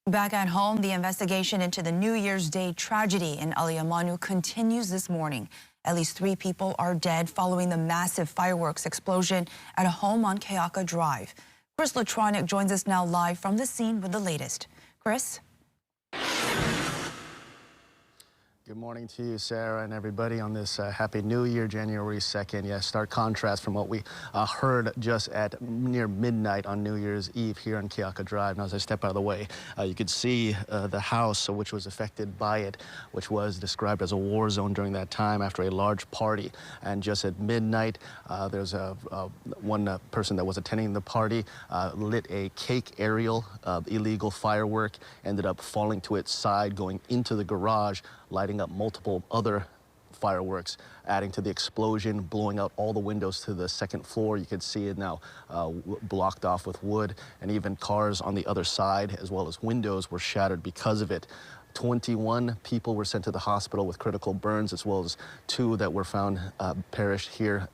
Back at home, the investigation into the New Year's Day tragedy in Aliamanu continues this morning. At least 3 people are dead following the massive fireworks explosion at a home on Keaka Drive. Chris Latronic joins us now live from the scene with the latest. Chris? Good morning to you, Sarah, and everybody on this Happy New Year, January 2nd. Yes, stark contrast from what we heard just at near midnight on New Year's Eve here on Keaka Drive. Now, as I step out of the way, you could see the house which was affected by it, which was described as a war zone during that time after a large party. And just at midnight, there's one person that was attending the party lit a cake aerial, illegal firework, ended up falling to its side, going into the garage, lighting up multiple other fireworks, adding to the explosion, blowing out all the windows to the second floor. You could see it now blocked off with wood, and even cars on the other side, as well as windows, were shattered because of it. 21 people were sent to the hospital with critical burns, as well as 2 that were found perished here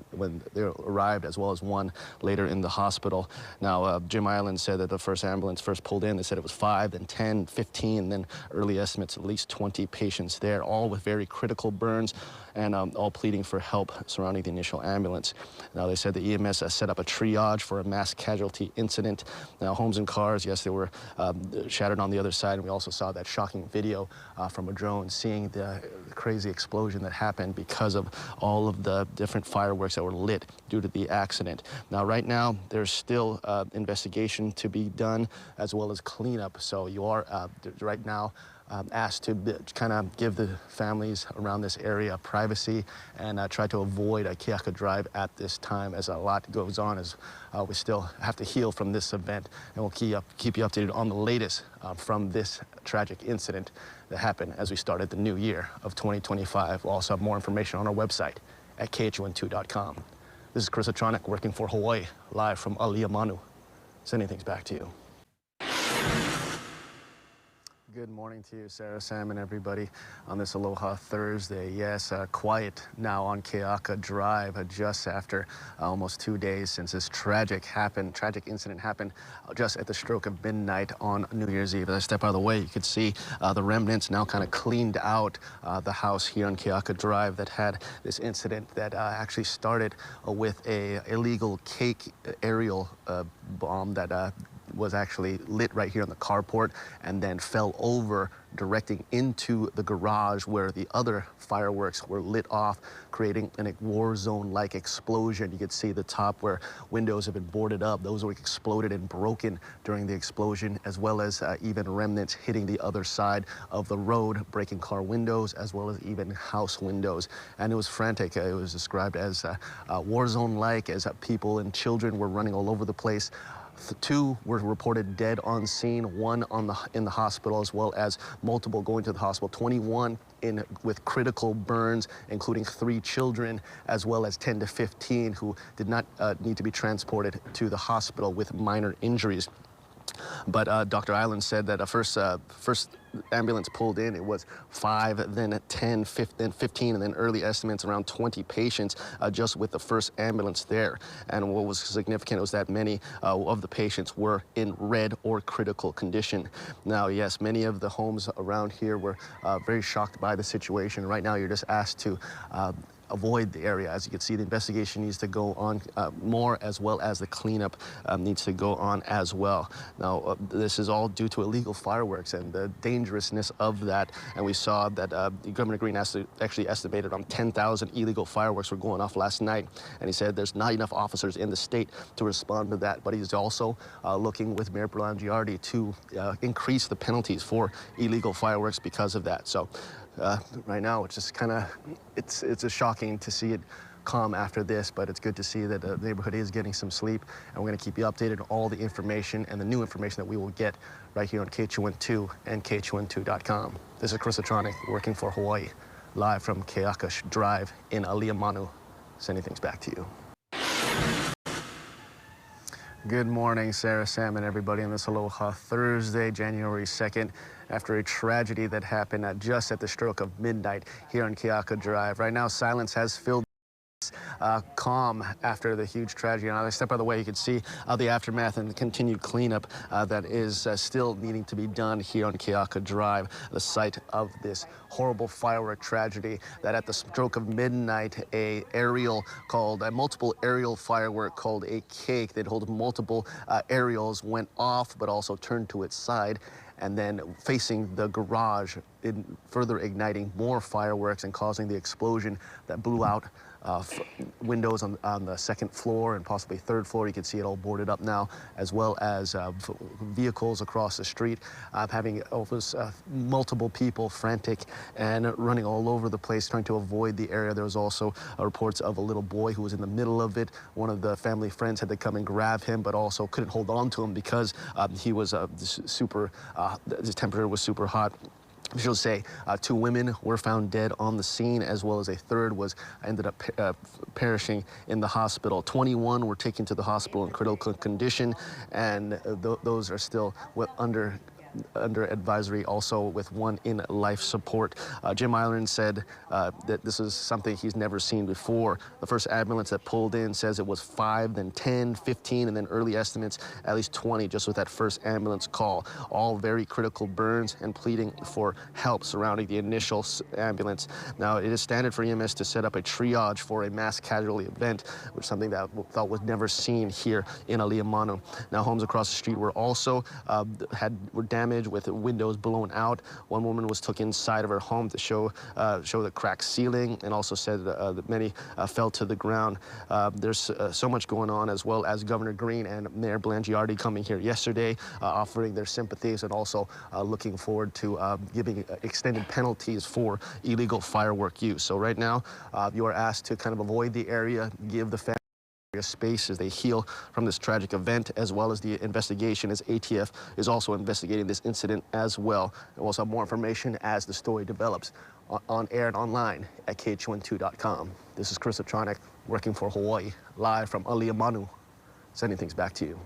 when they arrived, as well as 1 later in the hospital. Now, Jim Island said that the first ambulance first pulled in. They said it was 5, then 10, 15, then early estimates at least 20 patients there, all with very critical burns and all pleading for help surrounding the initial ambulance. Now, they said the EMS set up a triage for a mass casualty incident. Now, homes and cars, yes, they were shattered on the other side, and we also saw that shocking video from a drone seeing the crazy explosion that happened because of all of the different fireworks that were lit due to the accident. Now, right now, there's still investigation to be done as well as cleanup. So you are right now asked to kind of give the families around this area privacy and try to avoid Keaka Drive at this time, as a lot goes on, as we still have to heal from this event. And we'll keep you updated on the latest from this tragic incident that happened as we started the new year of 2025. We'll also have more information on our website at KHON2.com. This is Chris Latronic working for Hawaii, live from Aliamanu. Sending things back to you. Good morning to you, Sarah, Sam, and everybody on this Aloha Thursday. Yes, quiet now on Keaka Drive just after almost 2 days since this tragic incident happened just at the stroke of midnight on New Year's Eve. As I step out of the way, you could see the remnants now kind of cleaned out the house here on Keaka Drive that had this incident that actually started with a illegal cake aerial bomb that was actually lit right here on the carport and then fell over, directing into the garage where the other fireworks were lit off, creating a war zone-like explosion. You could see the top where windows have been boarded up. Those were exploded and broken during the explosion, as well as even remnants hitting the other side of the road, breaking car windows, as well as even house windows. And it was frantic. It was described as war zone-like, as people and children were running all over the place. 2 were reported dead on scene, 1 in the hospital, as well as multiple going to the hospital. 21 with critical burns, including 3 children, as well as 10 to 15 who did not need to be transported to the hospital with minor injuries. But Dr. Island said that first ambulance pulled in, it was 5, then 10, then 15, and then early estimates around 20 patients just with the first ambulance there. And what was significant was that many of the patients were in red or critical condition. Now, yes, many of the homes around here were very shocked by the situation. Right now, you're just asked to avoid the area. As you can see, the investigation needs to go on more, as well as the cleanup needs to go on as well. Now, this is all due to illegal fireworks and the dangerousness of that. And we saw that Governor Green actually estimated around 10,000 illegal fireworks were going off last night. And he said there's not enough officers in the state to respond to that. But he's also looking with Mayor Berlangiardi to increase the penalties for illegal fireworks because of that. So right now, it's just kind of, it's shocking to see it calm after this, but it's good to see that the neighborhood is getting some sleep, and we're going to keep you updated on all the information and the new information that we will get right here on KHON2 and KHON2.com. This is Chris Latronic working for Hawaii, live from Keaka Drive in Aliamanu. Sending things back to you. Good morning, Sarah, Sam, and everybody on this Aloha Thursday, January 2nd, after a tragedy that happened just at the stroke of midnight here on Keaka Drive. Right now, silence has filled calm after the huge tragedy. And as I step out of the way, you can see the aftermath and the continued cleanup that is still needing to be done here on Keaka Drive, the site of this horrible firework tragedy that at the stroke of midnight, a multiple aerial firework called a cake that holds multiple aerials went off, but also turned to its side, and then facing the garage, further igniting more fireworks and causing the explosion that blew out windows on the second floor and possibly third floor. You can see it all boarded up now, as well as vehicles across the street, having almost multiple people frantic and running all over the place trying to avoid the area. There was also reports of a little boy who was in the middle of it. One of the family friends had to come and grab him, but also couldn't hold on to him because he was his temperature was super hot. Officials say 2 women were found dead on the scene, as well as a third ended up perishing in the hospital. 21 were taken to the hospital in critical condition, and those are still under advisory, also with 1 in life support. Jim Ireland said that this is something he's never seen before. The first ambulance that pulled in says it was 5, then 10, 15, and then early estimates at least 20 just with that first ambulance call. All very critical burns and pleading for help surrounding the initial ambulance. Now, it is standard for EMS to set up a triage for a mass casualty event, which is something that thought was never seen here in Aliyah Manu. Now, homes across the street were also were damaged with windows blown out. One woman was took inside of her home to show the cracked ceiling, and also said that many fell to the ground. There's so much going on, as well as Governor Green and Mayor Blangiardi coming here yesterday, offering their sympathies and also looking forward to giving extended penalties for illegal firework use. So right now, you are asked to kind of avoid the area, give the family space as they heal from this tragic event, as well as the investigation, as ATF is also investigating this incident as well. And we'll also have more information as the story develops on air and online at KH12.com. This is Chris Otronik working for Hawaii, live from Aliyah Manu, sending things back to you.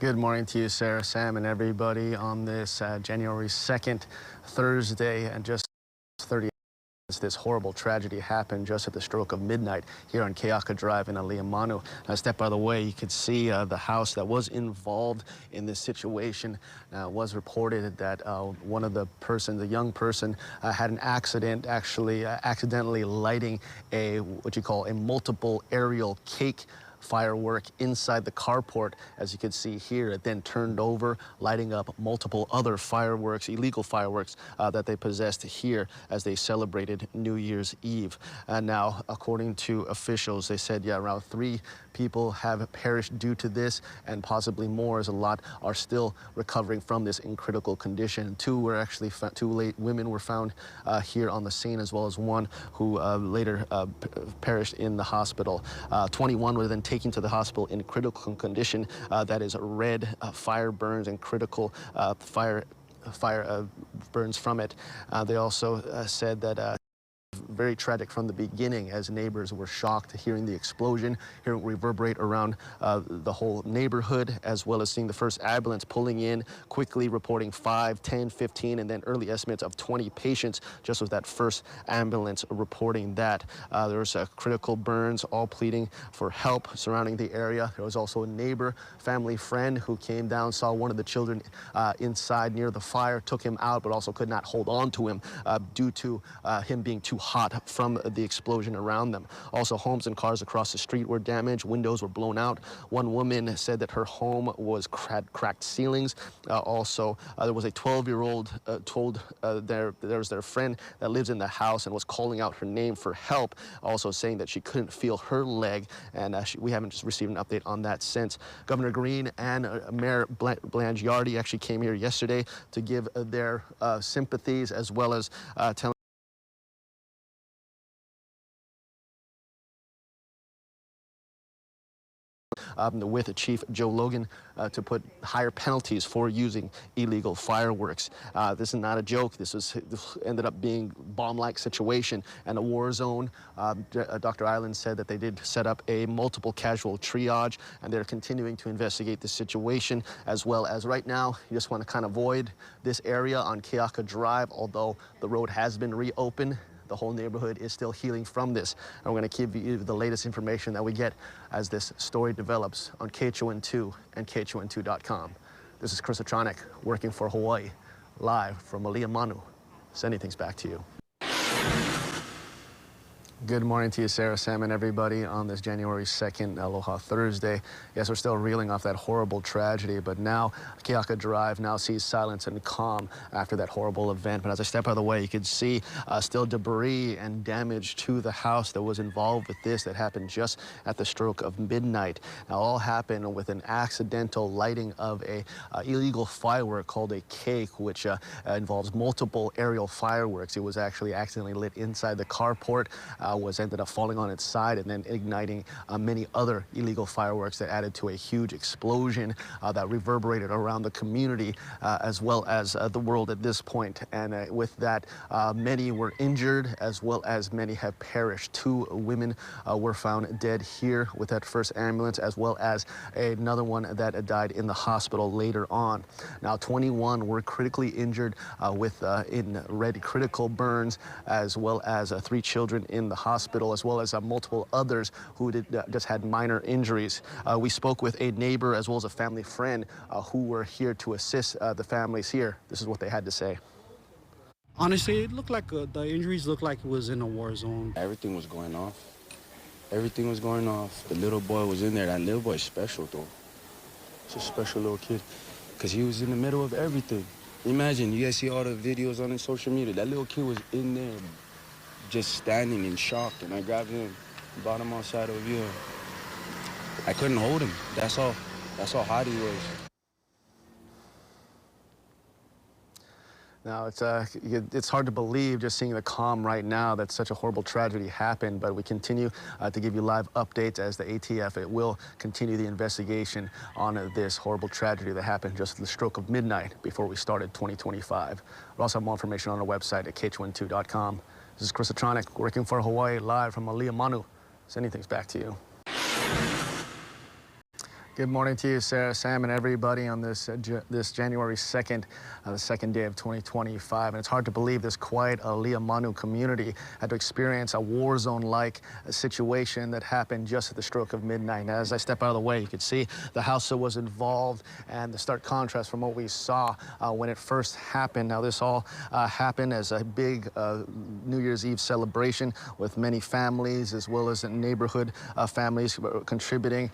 Good morning to you, Sarah, Sam, and everybody on this January 2nd, Thursday, and just 30 this horrible tragedy happened just at the stroke of midnight here on Keaka Drive in Aliyah Manu. Now, step out of the way, you could see the house that was involved in this situation. It was reported that one of the young person, had an accident, actually accidentally lighting what you call a multiple aerial cake firework inside the carport, as you can see here. It then turned over, lighting up multiple other fireworks, illegal fireworks that they possessed here as they celebrated New Year's Eve. And now, according to officials, they said, around 3 people have perished due to this, and possibly more, as a lot are still recovering from this in critical condition. 2 were actually 2 late women were found here on the scene, as well as 1 who later perished in the hospital. 21 were then taken to the hospital in critical condition. That is red fire burns and critical fire burns from it. They also said that very tragic from the beginning, as neighbors were shocked hearing the explosion, hearing it reverberate around the whole neighborhood, as well as seeing the first ambulance pulling in, quickly reporting 5, 10, 15, and then early estimates of 20 patients just with that first ambulance reporting that. There was critical burns, all pleading for help surrounding the area. There was also a neighbor, family friend who came down, saw one of the children inside near the fire, took him out, but also could not hold on to him due to him being too hot from the explosion around them. Also, homes and cars across the street were damaged. Windows were blown out. One woman said that her home was cracked ceilings. Also, there was a 12-year-old told there was their friend that lives in the house and was calling out her name for help, also saying that she couldn't feel her leg, and we haven't received an update on that since. Governor Green and Mayor Blangiardi actually came here yesterday to give their sympathies, as well as telling with Chief Joe Logan to put higher penalties for using illegal fireworks. This is not a joke. This ended up being bomb-like situation and a war zone. Dr. Ireland said that they did set up a multiple casual triage, and they're continuing to investigate the situation, as well as right now, you just want to kind of avoid this area on Keaka Drive, although the road has been reopened. the whole neighborhood is still healing from this. And we're going to give you the latest information that we get as this story develops on KHON2 and KHON2.com. This is Chris Otronik working for Hawaii, live from Aliamanu. Sending things back to you. Good morning to you, Sarah, Sam, and everybody on this January 2nd, Aloha Thursday. Yes, we're still reeling off that horrible tragedy, but now Keaka Drive now sees silence and calm after that horrible event. But as I step out of the way, you can see still debris and damage to the house that was involved with this that happened just at the stroke of midnight. Now, all happened with an accidental lighting of a illegal firework called a cake, which involves multiple aerial fireworks. It was actually accidentally lit inside the carport. Was ended up falling on its side and then igniting many other illegal fireworks that added to a huge explosion that reverberated around the community as well as the world at this point. And with that, many were injured as well as many have perished. 2 women were found dead here with that first ambulance, as well as another one that died in the hospital later on. Now, 21 were critically injured with in red critical burns, as well as 3 children in the hospital, as well as multiple others who just had minor injuries. We spoke with a neighbor as well as a family friend who were here to assist the families here. This is what they had to say. Honestly, it looked like the injuries looked like it was in a war zone. Everything was going off. Everything was going off. The little boy was in there. That little boy's special, though. He's a special little kid because he was in the middle of everything. Imagine, you guys see all the videos on the social media. That little kid was in there just standing in shock, and I grabbed him, brought him outside over here. I couldn't hold him. That's how hot he was. Now, it's hard to believe just seeing the calm right now that such a horrible tragedy happened, but we continue to give you live updates as the ATF. It will continue the investigation on this horrible tragedy that happened just at the stroke of midnight before we started 2025. We'll also have more information on our website at KHON2.com. This is Chris Otronik working for Hawaii, live from Aliamanu. Sending things back to you. Good morning to you, Sarah, Sam, and everybody on this January 2nd, the second day of 2025. And it's hard to believe this quiet Aliamanu community had to experience a war zone-like situation that happened just at the stroke of midnight. Now, as I step out of the way, you can see the house that was involved and the stark contrast from what we saw when it first happened. Now, this all happened as a big New Year's Eve celebration with many families as well as neighborhood families contributing.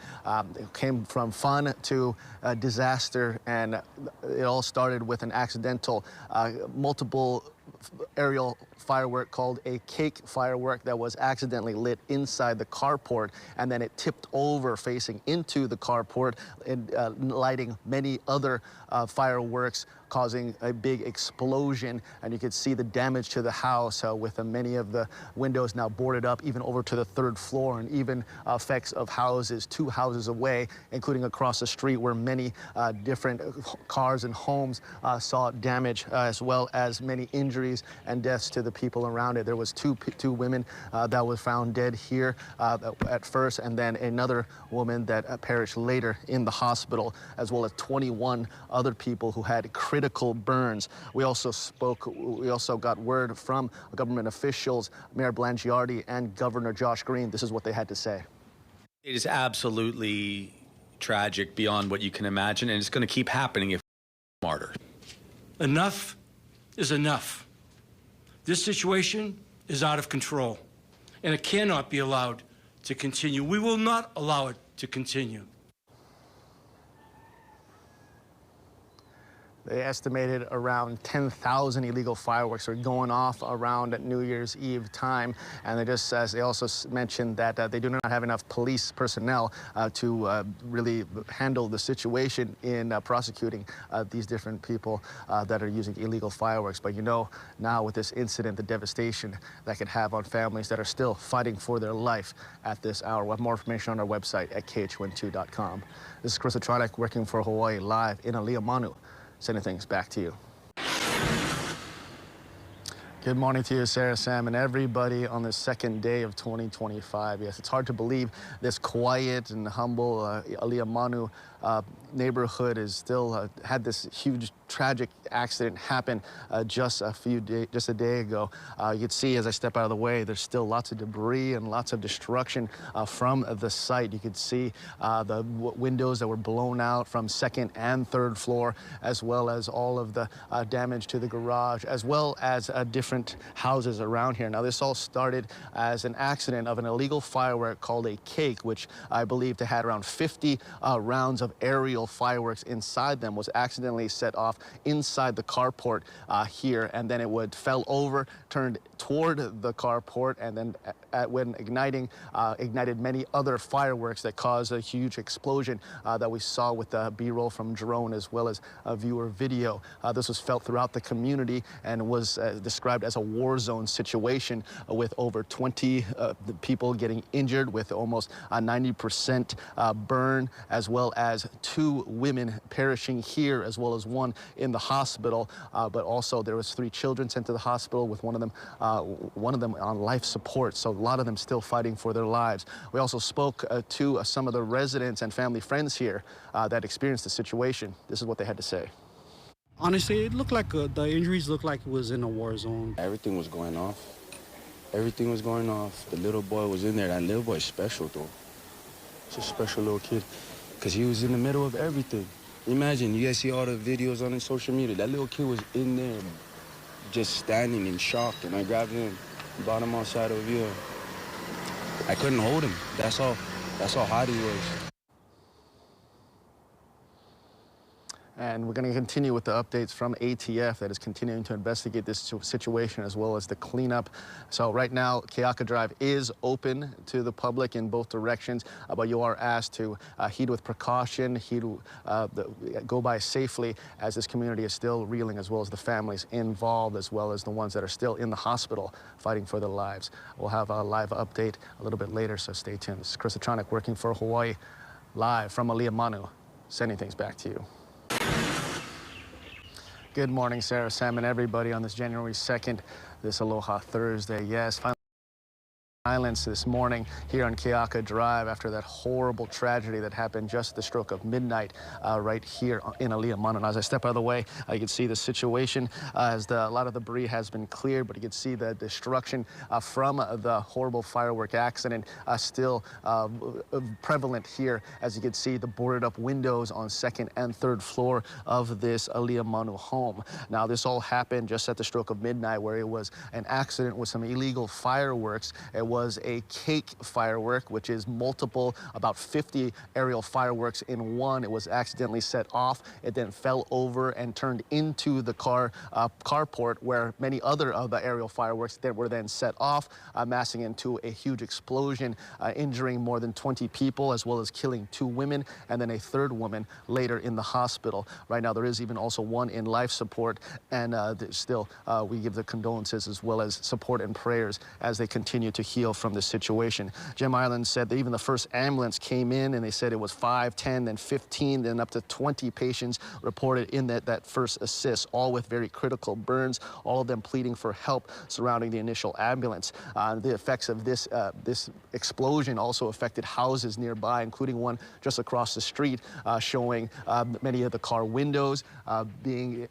It came from fun to disaster, and it all started with an accidental multiple aerial firework called a cake firework that was accidentally lit inside the carport, and then it tipped over facing into the carport and lighting many other fireworks, causing a big explosion. And you could see the damage to the house with many of the windows now boarded up even over to the 3rd floor, and even effects of houses 2 houses away, including across the street where many different cars and homes saw damage, as well as many injuries and deaths to the people around it. There was two women that was found dead here at first, and then another woman that perished later in the hospital, as well as 21 other people who had critical burns. We also got word from government officials, Mayor Blangiardi and Governor Josh Green. This is what they had to say. It is absolutely tragic beyond what you can imagine, and it's going to keep happening if we're smarter. Enough is enough. This situation is out of control, and it cannot be allowed to continue. We will not allow it to continue. They estimated around 10,000 illegal fireworks are going off around New Year's Eve time, and they also mentioned that they do not have enough police personnel to really handle the situation in prosecuting these different people that are using illegal fireworks. But you know, now with this incident, the devastation that could have on families that are still fighting for their life at this hour. We'll have more information on our website at KHON2.com. This is Chris Otronik working for Hawaii, live in Aliamanu. Sending things back to you. Good morning to you, Sarah, Sam, and everybody on the second day of 2025. Yes, it's hard to believe this quiet and humble Aliamanu neighborhood is still had this huge tragic accident happen just a day ago. You can see as I step out of the way, there's still lots of debris and lots of destruction from the site. You can see the windows that were blown out from second and third floor, as well as all of the damage to the garage, as well as different houses around here. Now, this all started as an accident of an illegal firework called a cake, which I believe to had around 50 rounds of aerial fireworks inside them, was accidentally set off inside the carport here, and then it fell over, turned toward the carport, and then when igniting, ignited many other fireworks that caused a huge explosion that we saw with the B-roll from drone as well as viewer video. This was felt throughout the community and was described as a war zone situation with over 20 people getting injured, with almost 90% burn, as well as 2 women perishing here, as well as 1 in the hospital. But also there was 3 children sent to the hospital, with one of them on life support. So a lot of them still fighting for their lives. We also spoke to some of the residents and family friends here that experienced the situation. This is what they had to say. Honestly, it looked like the injuries looked like it was in a war zone. Everything was going off. Everything was going off. The little boy was in there. That little boy's special, though. He's a special little kid, because he was in the middle of everything. Imagine, you guys see all the videos on his social media. That little kid was in there just standing in shock, and I grabbed him, brought him outside of here. I couldn't hold him. That's how hot he was. And we're going to continue with the updates from ATF that is continuing to investigate this situation, as well as the cleanup. So right now, Keaka Drive is open to the public in both directions, but you are asked to heed with precaution, go by safely, as this community is still reeling, as well as the families involved, as well as the ones that are still in the hospital fighting for their lives. We'll have a live update a little bit later, so stay tuned. This is Chris Atronic working for Hawaii, live from Alea Manu, sending things back to you. Good morning, Sarah, Sam, and everybody on this January 2nd, this Aloha Thursday. Yes, silence this morning here on Keaka Drive after that horrible tragedy that happened just at the stroke of midnight right here in Alea Manu. And as I step out of the way, you can see the situation as a lot of debris has been cleared, but you can see the destruction from the horrible firework accident still prevalent here. As you can see, the boarded up windows on second and third floor of this Alea Manu home. Now, this all happened just at the stroke of midnight, where it was an accident with some illegal fireworks. It was a cake firework, which is multiple, about 50 aerial fireworks in one. It was accidentally set off. It then fell over and turned into the carport, where many other of the aerial fireworks that were then set off, massing into a huge explosion, injuring more than 20 people, as well as killing 2 women and then a 3rd woman later in the hospital. Right now, there is even also 1 in life support, and still we give the condolences as well as support and prayers as they continue to heal from this situation. Jim Island said that even the first ambulance came in, and they said it was 5, 10, then 15, then up to 20 patients reported in that first assist, all with very critical burns, all of them pleading for help surrounding the initial ambulance. The effects of this explosion also affected houses nearby, including one just across the street, showing many of the car windows being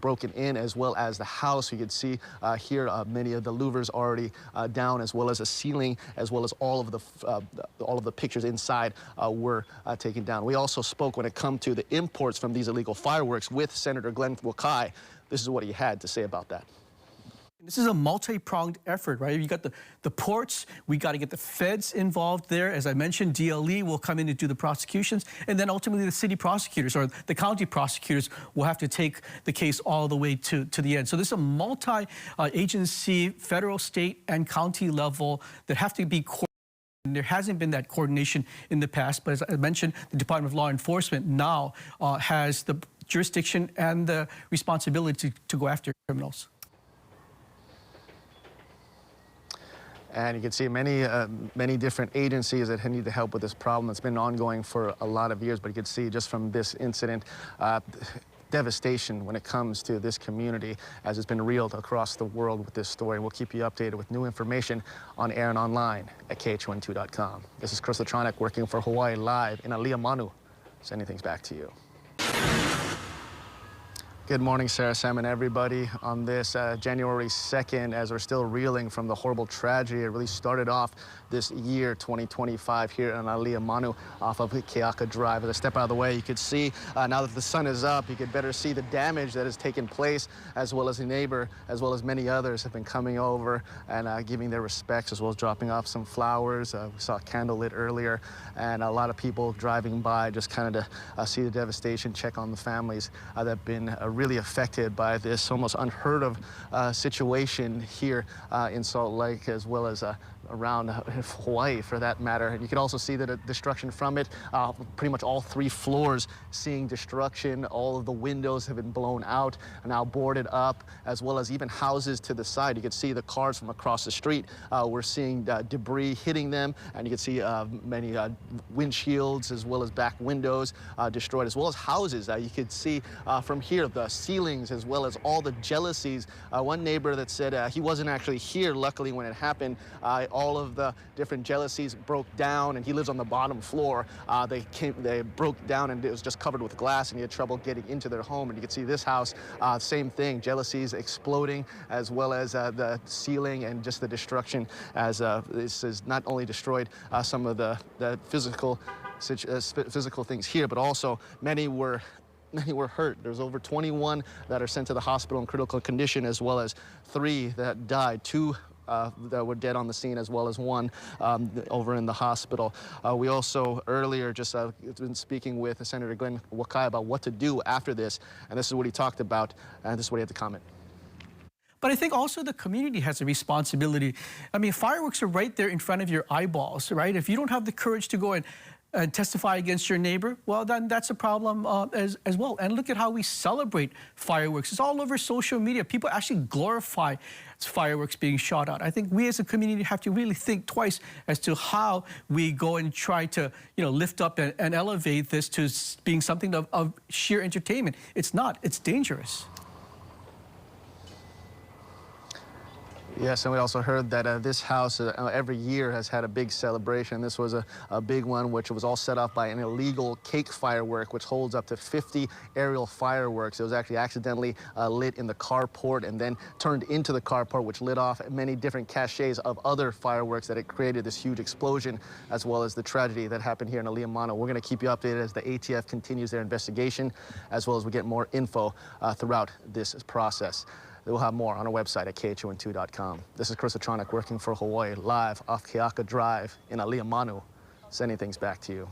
broken in, as well as the house. You can see here many of the louvers already down, as well as a ceiling, as well as all of the pictures inside were taken down. We also spoke when it comes to the imports from these illegal fireworks with Senator Glenn Wakai. This is what he had to say about that. This is a multi-pronged effort, right? You got the ports, we got to get the feds involved there. As I mentioned, DLE will come in and do the prosecutions, and then ultimately the city prosecutors or the county prosecutors will have to take the case all the way to the end. So this is a multi-agency, federal, state, and county level that have to be coordinated. There hasn't been that coordination in the past, but as I mentioned, the Department of Law Enforcement now has the jurisdiction and the responsibility to go after criminals. And you can see many different agencies that need to help with this problem that's been ongoing for a lot of years. But you can see just from this incident, devastation when it comes to this community, as it's been reeled across the world with this story. We'll keep you updated with new information on air and online at KHON2.com. This is Chris Atronic working for Hawaii Live in Alea Manu, Sending things back to you. Good morning, Sarah, Sam, and everybody. On this January 2nd, as we're still reeling from the horrible tragedy, it really started off this year, 2025, here in Aliyah Manu off of Keaka Drive. As I step out of the way, you could see, now that the sun is up, you could better see the damage that has taken place, as well as a neighbor, as well as many others have been coming over and giving their respects, as well as dropping off some flowers. We saw a candle lit earlier, and a lot of people driving by just kind of to see the devastation, check on the families that have been really affected by this almost unheard of situation here in Salt Lake, as well as around Hawaii for that matter. And you can also see the destruction from it. Pretty much all 3 floors seeing destruction. All of the windows have been blown out and now boarded up, as well as even houses to the side. You can see the cars from across the street. We're seeing debris hitting them, and you can see many windshields as well as back windows destroyed, as well as houses. You could see from here the ceilings, as well as all the jealousies. One neighbor that said he wasn't actually here, luckily, when it happened. All of the different jealousies broke down, and he lives on the bottom floor. They broke down, and it was just covered with glass, and he had trouble getting into their home. And you can see this house, same thing, jealousies exploding, as well as the ceiling and just the destruction, as this has not only destroyed some of the physical things here, but also many were hurt. There's over 21 that are sent to the hospital in critical condition, as well as 3 that died, 2 that were dead on the scene, as well as 1 over in the hospital. We also earlier just been speaking with Senator Glenn Wakai about what to do after this, and this is what he talked about, and this is what he had to comment. But I think also the community has a responsibility. I mean, fireworks are right there in front of your eyeballs, right? If you don't have the courage to go and testify against your neighbor, well, then that's a problem as well. And look at how we celebrate fireworks. It's all over social media. People actually glorify fireworks being shot out. I think we as a community have to really think twice as to how we go and try to, lift up and elevate this to being something of sheer entertainment. It's not. It's dangerous. Yes, and we also heard that this house every year has had a big celebration. This was a big one, which was all set off by an illegal cake firework, which holds up to 50 aerial fireworks. It was actually accidentally lit in the carport and then turned into the carport, which lit off many different caches of other fireworks that it created this huge explosion, as well as the tragedy that happened here in Aliyah Manu. We're going to keep you updated as the ATF continues their investigation, as well as we get more info throughout this process. We'll have more on our website at KHON2.com. This is Chris Atronic working for Hawaii, live off Keaka Drive in Aliyah Manu, sending things back to you.